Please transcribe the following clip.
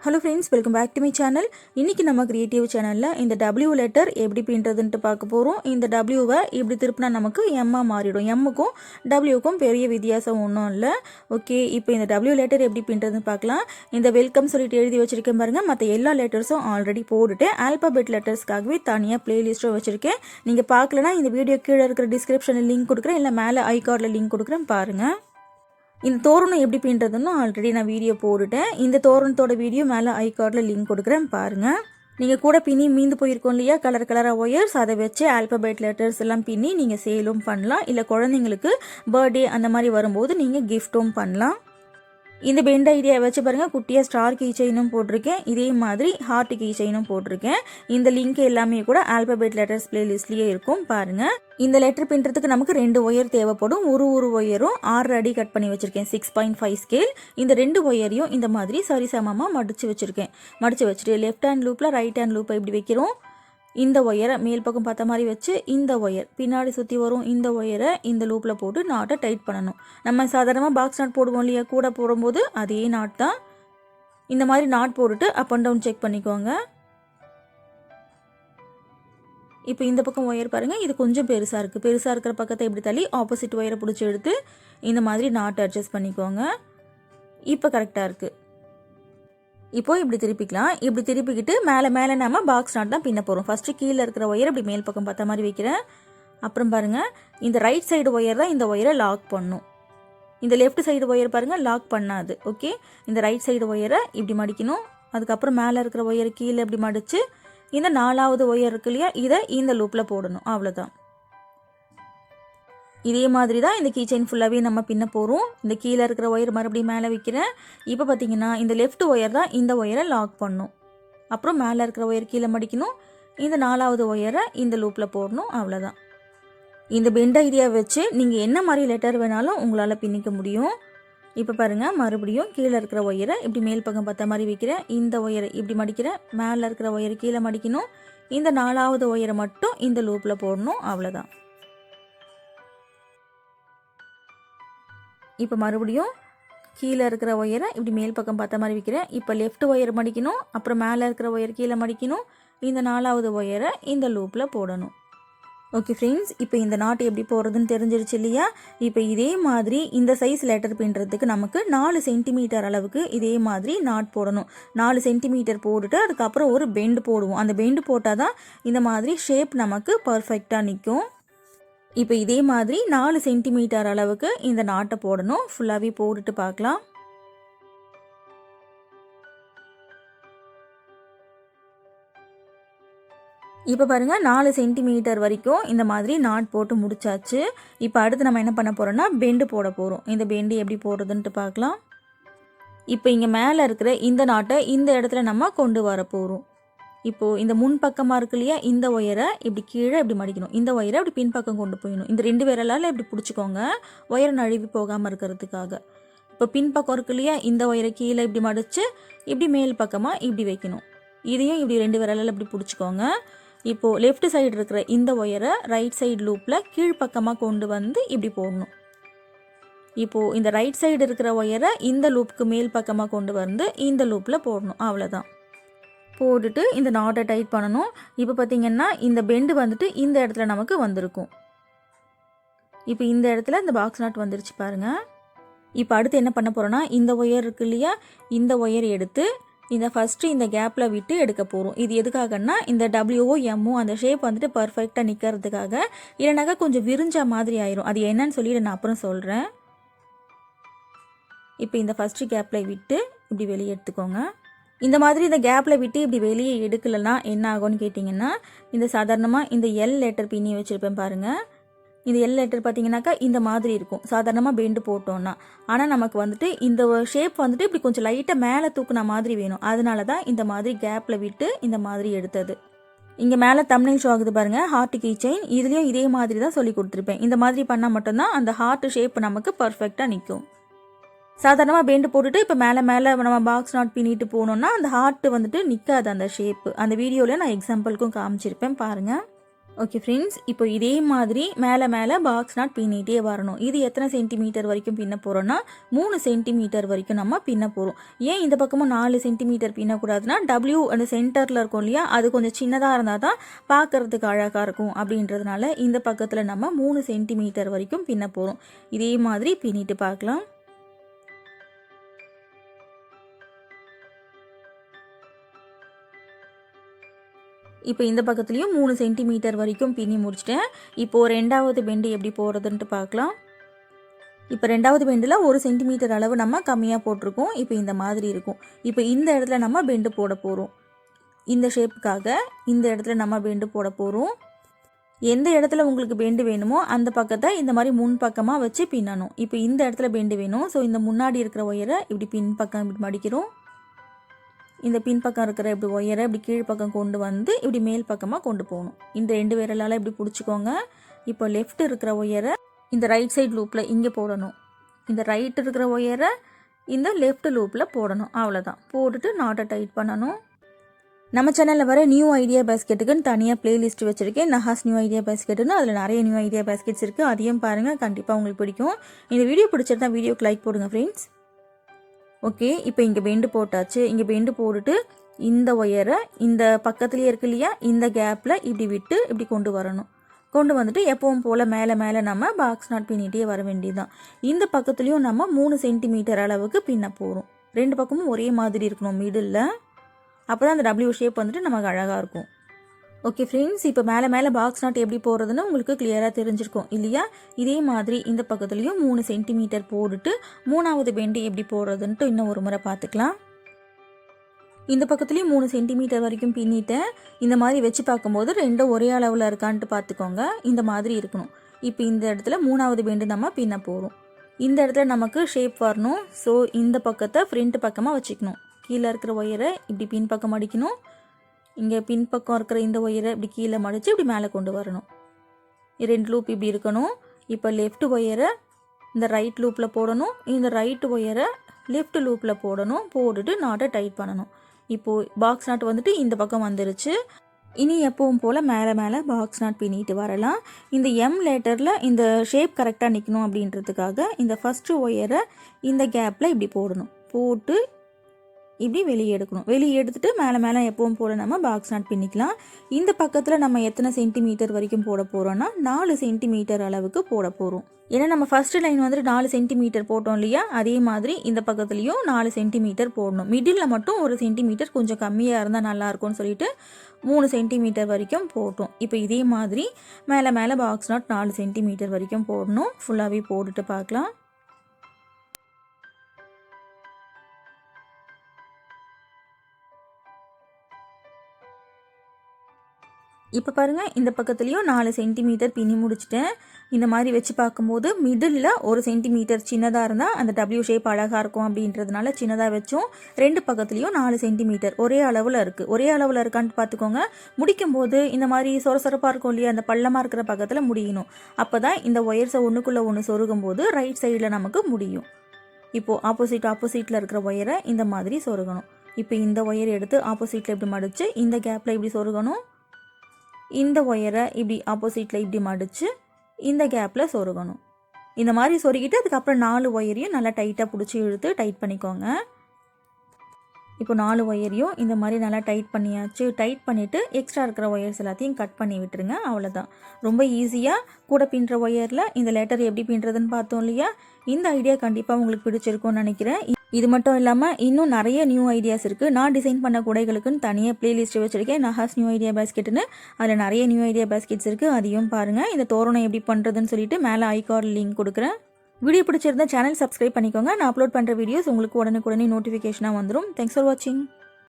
Hello friends, welcome back to my channel. இன்னைக்கு நம்ம creative சேனல்ல இந்த W லெட்டர் எப்படி பின்றதுன்னு பார்க்க போறோம். இந்த W-வை இப்படி திருப்பினா நமக்கு M ஆ மாறிடும். M-க்கும் W-க்கும் பெரிய வித்தியாசம் ஒண்ணும் இல்ல. ஓகே, இப்போ இந்த W லெட்டர் எப்படி பின்றதுன்னு பார்க்கலாம். இந்த வெல்கம் சொல்லிட்டு எழுதி வச்சிருக்கேன் பாருங்க. மத்த எல்லா லெட்டர்ஸும் ஆல்ரெடி போட்டுட்டேன். ஆல்பபெட் லெட்டர்ஸ்க்காகவே தனியா பிளேலிஸ்டும் வச்சிருக்கேன். நீங்க பார்க்கலனா இந்த வீடியோ கீழ இருக்கிற டிஸ்கிரிப்ஷன்ல லிங்க் கொடுக்கிறேன், இல்ல மேலே ஐ கார்ட்ல லிங்க் கொடுக்கிறேன் பாருங்க. இந்த தோரணம் எப்படி பின்றதுன்னு ஆல்ரெடி நான் வீடியோ போட்டுட்டேன். இந்த தோரணத்தோட வீடியோ மேலே ஐ கார்டில் லிங்க் கொடுக்குறேன் பாருங்கள். நீங்கள் கூட பின்னி மீந்து போயிருக்கோம் இல்லையா, கலர் கலராக ஒயர்ஸ், அதை வச்சு ஆல்பபெட் லெட்டர்ஸ் எல்லாம் பின்னி நீங்கள் சேலும் பண்ணலாம். இல்லை குழந்தைங்களுக்கு பர்த்டே அந்த மாதிரி வரும்போது நீங்கள் கிஃப்ட்டும் பண்ணலாம். இந்த பெண்ட் ஐடியா வச்சு பாருங்கள், குட்டியாக ஸ்டார் கீச்சைனும் போட்டிருக்கேன். இதே மாதிரி ஹார்ட் கீச்சைனும் போட்டிருக்கேன். இந்த லிங்க் எல்லாமே கூட ஆல்பபெட் லெட்டர்ஸ் பிளேலிஸ்ட்லேயே இருக்கும் பாருங்கள். இந்த லெட்டர் பின்றதுக்கு நமக்கு 2 ஒயர் தேவைப்படும். ஒரு ஒயரும் 6 அடி கட் பண்ணி வச்சுருக்கேன், 6.5 ஸ்கேல். இந்த 2 ஒயரையும் இந்த மாதிரி சரிசமமாக மடித்து வச்சுருக்கேன். மடித்து வச்சுட்டு லெஃப்ட் ஹேண்ட் லூப்பில் ரைட் ஹேண்ட் லூப்பை இப்படி வைக்கிறோம். இந்த ஒயரை மேல் பக்கம் பார்த்த மாதிரி வச்சு இந்த ஒயர் பின்னாடி சுற்றி வரும். இந்த ஒயரை இந்த லூப்பில் போட்டு நாட்டை டைட் பண்ணணும். நம்ம சாதாரணமாக பாக்ஸ் நாட் போடுவோம் இல்லையா, கூட போடும்போது அதே நாட் தான். இந்த மாதிரி நாட் போட்டுட்டு அப் அண்ட் டவுன் செக் பண்ணிக்கோங்க. இப்போ இந்த பக்கம் ஒயர் பாருங்கள், இது கொஞ்சம் பெருசாக இருக்குது. பெருசாக இருக்கிற பக்கத்தை இப்படி தள்ளி ஆப்போசிட் ஒயரை பிடிச்சி எடுத்து இந்த மாதிரி நாட் அட்ஜஸ்ட் பண்ணிக்கோங்க. இப்போ கரெக்டாக இருக்குது. இப்போ இப்படி திருப்பிக்கலாம். இப்படி திருப்பிக்கிட்டு மேலே நம்ம பாக்ஸ் நாட் தான் பின்ன போகிறோம். ஃபஸ்ட்டு கீழே இருக்கிற ஒயர் இப்படி மேல் பக்கம் பார்த்த மாதிரி வைக்கிறேன். அப்புறம் பாருங்கள், இந்த ரைட் சைடு ஒயர் தான் இந்த ஒயரை லாக் பண்ணும். இந்த லெஃப்ட் சைடு ஒயர் பாருங்கள் லாக் பண்ணாது. ஓகே, இந்த ரைட் சைடு ஒயரை இப்படி மடிக்கணும். அதுக்கப்புறம் மேலே இருக்கிற ஒயர் கீழே இப்படி மடித்து இந்த 4வது ஒயர் இருக்கு இல்லையா, இதை இந்த லூப்பில் போடணும். அவ்வளோதான். இதே மாதிரி தான் இந்த கீச்சைன் ஃபுல்லாகவே நம்ம பின்ன போகிறோம். இந்த கீழே இருக்கிற ஒயர் மறுபடியும் மேலே வைக்கிறேன். இப்போ பார்த்தீங்கன்னா இந்த லெஃப்ட் ஒயர் தான் இந்த ஒயரை லாக் பண்ணும். அப்புறம் மேலே இருக்கிற ஒயர் கீழே மடிக்கணும். இந்த 4வது ஒயரை இந்த லூப்பில் போடணும். அவ்வளோதான். இந்த பெண்ட் ஐடியா வச்சு நீங்கள் என்ன மாதிரி லெட்டர் வேணாலும் உங்களால் பின்னிக்க முடியும். இப்போ பாருங்கள், மறுபடியும் கீழே இருக்கிற ஒயரை இப்படி மேல் பக்கம் பார்த்த மாதிரி வைக்கிறேன். இந்த ஒயரை இப்படி மடிக்கிறேன். மேலே இருக்கிற ஒயரை கீழே மடிக்கணும். இந்த 4வது ஒயரை மட்டும் இந்த லூப்பில் போடணும். அவ்வளோதான். இப்போ மறுபடியும் கீழே இருக்கிற ஒயரை இப்படி மேல் பக்கம் பார்த்த மாதிரி வைக்கிறேன். இப்போ லெஃப்ட் ஒயர் மடிக்கணும். அப்புறம் மேலே இருக்கிற ஒயர் கீழே மடிக்கணும். இந்த 4வது ஒயரை இந்த லூப்பில் போடணும். ஓகே ஃப்ரெண்ட்ஸ், இப்போ இந்த நாட் எப்படி போடுறதுன்னு தெரிஞ்சிருச்சு இல்லையா. இப்போ இதே மாதிரி இந்த சைஸ் லெட்டர் பின்னுறதுக்கு நமக்கு 4 சென்டிமீட்டர் அளவுக்கு இதே மாதிரி நாட் போடணும். 4 சென்டிமீட்டர் போட்டுட்டு அதுக்கப்புறம் ஒரு பெண்டு போடுவோம். அந்த பெண்டு போட்டால் தான் இந்த மாதிரி ஷேப் நமக்கு பர்ஃபெக்டாக நிற்கும். இப்போ இதே மாதிரி 4 சென்டிமீட்டர் அளவுக்கு இந்த நாட்டை போடணும். ஃபுல்லாகவே போட்டுட்டு பார்க்கலாம். இப்போ பாருங்கள், 4 சென்டிமீட்டர் வரைக்கும் இந்த மாதிரி நாட் போட்டு முடிச்சாச்சு. இப்போ அடுத்து நம்ம என்ன பண்ண போகிறோம்னா பெண்டு போட போகிறோம். இந்த பெண்டு எப்படி போடுறதுன்ட்டு பார்க்கலாம். இப்போ இங்கே மேலே இருக்கிற இந்த நாட்டை இந்த இடத்துல நம்ம கொண்டு வர போகிறோம். இப்போது இந்த முன் பக்கமாக இருக்கு இல்லையா, இந்த ஒயரை இப்படி கீழே இப்படி மடிக்கணும். இந்த ஒயரை இப்படி பின்பக்கம் கொண்டு போயிடணும். இந்த 2 விரலால் இப்படி பிடிச்சிக்கோங்க, ஒயரை நழுவி போகாமல் இருக்கிறதுக்காக. இப்போ பின்பக்கம் இருக்கு இல்லையா, இந்த ஒயரை கீழே இப்படி மடித்து இப்படி மேல் பக்கமாக இப்படி வைக்கணும். இதையும் இப்படி 2 விரலால் இப்படி பிடிச்சிக்கோங்க. இப்போது லெஃப்ட் சைடு இருக்கிற இந்த ஒயரை ரைட் சைடு லூப்பில் கீழ்ப்பக்கமாக கொண்டு வந்து இப்படி போடணும். இப்போது இந்த ரைட் சைடு இருக்கிற ஒயரை இந்த லூப்புக்கு மேல் பக்கமாக கொண்டு வந்து இந்த லூப்பில் போடணும். அவ்வளோதான். போட்டுட்டு இந்த நாட்டை டைட் பண்ணணும். இப்போ பார்த்திங்கன்னா இந்த பெண்டு வந்துட்டு இந்த இடத்துல நமக்கு வந்திருக்கும். இப்போ இந்த இடத்துல இந்த பாக்ஸ் நாட் வந்துருச்சு பாருங்கள். இப்போ அடுத்து என்ன பண்ண போகிறோன்னா, இந்த ஒயர் இருக்கு இல்லையா, இந்த ஒயர் எடுத்து இந்த ஃபஸ்ட்டு இந்த கேப்பில் விட்டு எடுக்க போகிறோம். இது எதுக்காகன்னா இந்த டபிள்யூஓ எம்மோ அந்த ஷேப் வந்துட்டு பர்ஃபெக்டாக நிற்கிறதுக்காக. இல்லைனாக்கா கொஞ்சம் விரிஞ்ச மாதிரி ஆயிரும். அது என்னன்னு சொல்லி நான் அப்புறம் சொல்கிறேன். இப்போ இந்த ஃபஸ்ட்டு கேப்பில் விட்டு இப்படி வெளியே எடுத்துக்கோங்க. இந்த மாதிரி இந்த கேப்பில் விட்டு இப்படி வெளியே எடுக்கலைன்னா என்ன ஆகும்னு கேட்டிங்கன்னா, இந்த சாதாரணமாக இந்த எல் லெட்டர் பின்னி வச்சுருப்பேன் பாருங்கள். இந்த எல் லெட்டர் பார்த்தீங்கன்னாக்கா இந்த மாதிரி இருக்கும் சாதாரணமாக பெண்டு போட்டோன்னா. ஆனால் நமக்கு வந்துட்டு இந்த ஷேப் வந்துட்டு இப்படி கொஞ்சம் லைட்டாக மேலே தூக்குன மாதிரி வேணும். அதனால தான் இந்த மாதிரி கேப்பில் விட்டு இந்த மாதிரி எடுத்தது. இங்கே மேலே தம்ப்நெயில் ஷோ ஆகுது பாருங்கள், ஹார்ட் கீச்சைன். இதுலேயும் இதே மாதிரி தான் சொல்லி கொடுத்துருப்பேன். இந்த மாதிரி பண்ணால் மட்டும்தான் அந்த ஹார்ட் ஷேப் நமக்கு பர்ஃபெக்டாக நிற்கும். சாதாரணமாக பெண்டு போட்டுட்டு இப்போ மேலே நம்ம பாக்ஸ் நாட் பின்னிட்டு போனோம்னா அந்த ஹார்ட் வந்துட்டு நிற்காது அந்த ஷேப்பு. அந்த வீடியோவில் நான் எக்ஸாம்பிளுக்கும் காமிச்சிருப்பேன் பாருங்கள். ஓகே ஃப்ரெண்ட்ஸ், இப்போ இதே மாதிரி மேலே பாக்ஸ் நாட் பின்னிட்டே வரணும். இது எத்தனை சென்டிமீட்டர் வரைக்கும் பின்ன போகிறோன்னா 3 சென்டிமீட்டர் வரைக்கும் நம்ம பின்ன போகிறோம். ஏன் இந்த பக்கமும் 4 சென்டிமீட்டர் பின்னக்கூடாதுன்னா டபிள்யூ அந்த சென்டரில் இருக்கும் இல்லையா, அது கொஞ்சம் சின்னதாக இருந்தால் தான் பார்க்குறதுக்கு அழகாக இருக்கும். அப்படின்றதுனால இந்த பக்கத்தில் நம்ம 3 சென்டிமீட்டர் வரைக்கும் பின்ன போகிறோம். இதே மாதிரி பின்னிட்டு பார்க்கலாம். இப்போ இந்த பக்கத்துலேயும் 3 சென்டிமீட்டர் வரைக்கும் பின்னி முடிச்சிட்டேன். இப்போது ரெண்டாவது பெண்டு எப்படி போகிறதுன்ட்டு பார்க்கலாம். இப்போ ரெண்டாவது பெண்டில் 1 சென்டிமீட்டர் அளவு நம்ம கம்மியாக போட்டிருக்கோம். இப்போ இந்த மாதிரி இருக்கும். இப்போ இந்த இடத்துல நம்ம பெண்டு போட போகிறோம். இந்த ஷேப்புக்காக இந்த இடத்துல நம்ம பெண்டு போட போகிறோம். எந்த இடத்துல உங்களுக்கு பெண்டு வேணுமோ அந்த பக்கத்தை இந்த மாதிரி முன் பக்கமாக வச்சு பின்னணும். இப்போ இந்த இடத்துல பெண்டு வேணும். ஸோ இந்த முன்னாடி இருக்கிற ஒயரை இப்படி பின் பக்கம் இப்படி மடிக்கிறோம். இந்த பின்பக்கம் இருக்கிற இப்படி ஒயரை இப்படி கீழ் பக்கம் கொண்டு வந்து இப்படி மேல் பக்கமாக கொண்டு போகணும். இந்த 2 விரலால் இப்படி பிடிச்சிக்கோங்க. இப்போ லெஃப்ட் இருக்கிற ஒயரை இந்த ரைட் சைடு லூப்பில் இங்கே போடணும். இந்த ரைட் இருக்கிற ஒயரை இந்த லெஃப்ட் லூப்பில் போடணும். அவ்வளோதான். போட்டுட்டு நாட்டை டைட் பண்ணணும். நம்ம சேனலில் வர நியூ ஐடியா பேஸ்கெட்டுக்குன்னு தனியாக பிளேலிஸ்ட் வச்சுருக்கேன். நகாஸ் நியூ ஐடியா பேஸ்கெட்டுன்னு அதில் நிறைய நியூ ஐடியா பேஸ்கெட்ஸ் இருக்குது. அதையும் பாருங்கள், கண்டிப்பாக உங்களுக்கு பிடிக்கும். இந்த வீடியோ பிடிச்சிருந்தா வீடியோக்கு லைக் போடுங்க ஃப்ரெண்ட்ஸ். ஓகே, இப்போ இங்கே பெண்டு போட்டாச்சு. இங்கே பெண்டு போட்டுட்டு இந்த ஒயரை இந்த பக்கத்துலேயே இருக்கு இல்லையா, இந்த கேப்பில் இப்படி விட்டு இப்படி கொண்டு வரணும். கொண்டு வந்துட்டு எப்பவும் போல் மேலே நம்ம பாக்ஸ் நாட் பின்னிட்டே வர வேண்டியதுதான். இந்த பக்கத்துலேயும் நம்ம 3 சென்டிமீட்டர் அளவுக்கு பின்ன போகிறோம். 2 பக்கமும் ஒரே மாதிரி இருக்கணும் மிடில். அப்போ தான் அந்த டபிள்யூ ஷேப் வந்துட்டு நமக்கு அழகாக இருக்கும். ஓகே ஃப்ரெண்ட்ஸ், இப்போ மேலே பாக்ஸ் நாட் எப்படி போடுறதுன்னு உங்களுக்கு கிளியராக தெரிஞ்சிருக்கும் இல்லையா. இதே மாதிரி இந்த பக்கத்துலேயும் 3 சென்டிமீட்டர் போட்டுட்டு 3வது பெண்டு எப்படி போடுறதுன்ட்டு இன்னும் ஒரு முறை பார்த்துக்கலாம். இந்த பக்கத்துலேயும் 3 சென்டிமீட்டர் வரைக்கும் பின்னிட்டேன். இந்த மாதிரி வச்சு பார்க்கும்போது 2 ஒரே அளவில் இருக்கான்ட்டு பார்த்துக்கோங்க. இந்த மாதிரி இருக்கணும். இப்போ இந்த இடத்துல 3வது பெண்டு நம்ம பின்ன போகிறோம். இந்த இடத்துல நமக்கு ஷேப் வரணும். ஸோ இந்த பக்கத்தை ஃப்ரண்ட் பக்கமாக வச்சுக்கணும். கீழே இருக்கிற ஒயரை இப்படி பின் பக்கம் அடிக்கணும். இங்கே பின்பக்கம் இருக்கிற இந்த ஒயரை இப்படி கீழே மடித்து இப்படி மேலே கொண்டு வரணும். 2 லூப் இப்படி இருக்கணும். இப்போ லெஃப்ட் ஒயரை இந்த ரைட் லூப்பில் போடணும். இந்த ரைட் ஒயரை லெஃப்ட் லூப்பில் போடணும். போட்டுட்டு நாட்டை டைட் பண்ணணும். இப்போது பாக்ஸ் நாட் வந்துட்டு இந்த பக்கம் வந்துருச்சு. இனி எப்பவும் போல் மேலே பாக்ஸ் நாட் பின்னிட்டு வரலாம். இந்த எம் லேட்டரில் இந்த ஷேப் கரெக்டாக நிற்கணும் அப்படின்றதுக்காக இந்த ஃபஸ்ட்டு ஒயரை இந்த கேப்பில் இப்படி போடணும். போட்டு இப்படி வெளியே எடுக்கணும். வெளியே எடுத்துட்டு மேலே எப்பவும் போல் நம்ம பாக்ஸ் நாட் பின்னிக்கலாம். இந்த பக்கத்தில் நம்ம எத்தனை சென்டிமீட்டர் வரைக்கும் போட போகிறோன்னா 4 சென்டிமீட்டர் அளவுக்கு போட போகிறோம். ஏன்னா நம்ம ஃபஸ்ட்டு லைன் வந்துட்டு 4 சென்டிமீட்டர் போட்டோம் இல்லையா, அதே மாதிரி இந்த பக்கத்துலேயும் 4 சென்டிமீட்டர் போடணும். மிடில் மட்டும் 1 சென்டிமீட்டர் கொஞ்சம் கம்மியாக இருந்தால் நல்லாயிருக்கும்னு சொல்லிட்டு 3 சென்டிமீட்டர் வரைக்கும் போட்டோம். இப்போ இதே மாதிரி மேலே பாக்ஸ் நாட் 4 சென்டிமீட்டர் வரைக்கும் போடணும். ஃபுல்லாகவே போட்டுட்டு பார்க்கலாம். இப்போ பாருங்கள், இந்த பக்கத்துலேயும் 4 சென்டிமீட்டர் பின்னி முடிச்சிட்டேன். இந்த மாதிரி வச்சு பார்க்கும்போது மிடில் 1 சென்டிமீட்டர் சின்னதாக இருந்தால் அந்த டபிள்யூ ஷேப் அழகாக இருக்கும் அப்படின்றதுனால சின்னதாக வச்சோம். 2 பக்கத்துலேயும் 4 சென்டிமீட்டர் ஒரே அளவில் இருக்குது. ஒரே அளவில் இருக்கான்னு பார்த்துக்கோங்க. முடிக்கும்போது இந்த மாதிரி சொரசொரப்பாக இருக்கும் இல்லையா, அந்த பள்ளமாக இருக்கிற பக்கத்தில் முடியணும். அப்போ தான் இந்த ஒயர்ஸை ஒன்றுக்குள்ளே ஒன்று சொருகும் போது ரைட் சைடில் நமக்கு முடியும். இப்போது ஆப்போசிட்டில் இருக்கிற ஒயரை இந்த மாதிரி சொருகணும். இப்போ இந்த ஒயரை எடுத்து ஆப்போசிட்டில் இப்படி மடித்து இந்த கேப்பில் இப்படி சொருகணும். இந்த ஒயரை இப்படி ஆப்போசிட்டில் இப்படி மடித்து இந்த கேப்பில் சொருகணும். இந்த மாதிரி சொருகிட்டு அதுக்கப்புறம் 4 ஒயரையும் நல்லா டைட்டாக பிடிச்சி இழுத்து டைட் பண்ணிக்கோங்க. இப்போ 4 ஒயரையும் இந்த மாதிரி நல்லா டைட் பண்ணியாச்சு. டைட் பண்ணிவிட்டு எக்ஸ்ட்ரா இருக்கிற ஒயர்ஸ் எல்லாத்தையும் கட் பண்ணி விட்டுருங்க. அவ்வளோதான். ரொம்ப ஈஸியாக கூட பின்னுற ஒயரில் இந்த லெட்டர் எப்படி பின்னுறதுன்னு பார்த்தோம் இல்லையா. இந்த ஐடியா கண்டிப்பாக உங்களுக்கு பிடிச்சிருக்கும்னு நினைக்கிறேன். இது மட்டும் இல்லாமல் இன்னும் நிறைய நியூ ஐடியாஸ் இருக்குது. நான் டிசைன் பண்ண கூடைகளுக்குன்னு தனியாக பிளேலிஸ்ட் வச்சுருக்கேன், நகாஸ் நியூ ஐடியா பேஸ்கெட்டுன்னு. அதில் நிறைய நியூ ஐடியா பேஸ்கெட்ஸ் இருக்குது. அதையும் பாருங்கள். இந்த தோரணம் எப்படி பண்ணுறதுன்னு சொல்லிட்டு மேலே ஐகார்ட் லிங்க் கொடுக்குறேன். வீடியோ பிடிச்சிருந்தா சேனல் சப்ஸ்கிரைப் பண்ணிக்கோங்க. நான் அப்லோட் பண்ணுற வீடியோஸ் உங்களுக்கு உடனுக்குடனே நோட்டிஃபிகேஷனாக வந்துடும். தேங்க்ஸ் ஃபார் வாட்சிங்.